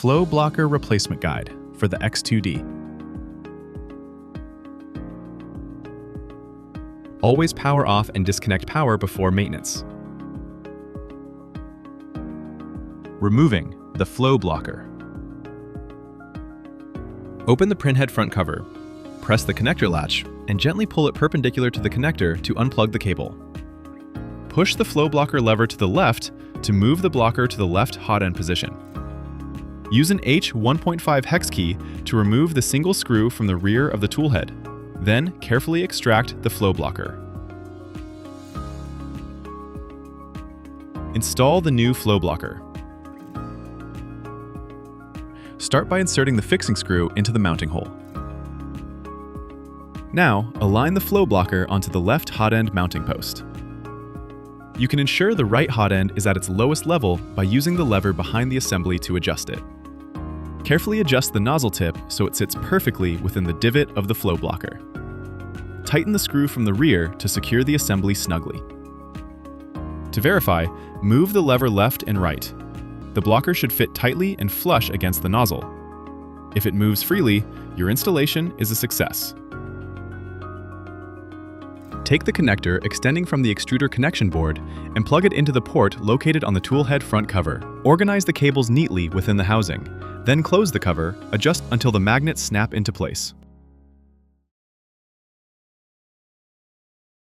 Flow Blocker Replacement Guide for the X2D. Always power off and disconnect power before maintenance. Removing the flow blocker. Open the printhead front cover, press the connector latch, and gently pull it perpendicular to the connector to unplug the cable. Push the flow blocker lever to the left to move the blocker to the left hot end position. Use an H1.5 hex key to remove the single screw from the rear of the tool head. Then carefully extract the flow blocker. Install the new flow blocker. Start by inserting the fixing screw into the mounting hole. Now, align the flow blocker onto the left hot end mounting post. You can ensure the right hot end is at its lowest level by using the lever behind the assembly to adjust it. Carefully adjust the nozzle tip so it sits perfectly within the divot of the flow blocker. Tighten the screw from the rear to secure the assembly snugly. To verify, move the lever left and right. The blocker should fit tightly and flush against the nozzle. If it moves freely, your installation is a success. Take the connector extending from the extruder connection board and plug it into the port located on the tool head front cover. Organize the cables neatly within the housing. Then close the cover, adjust until the magnets snap into place.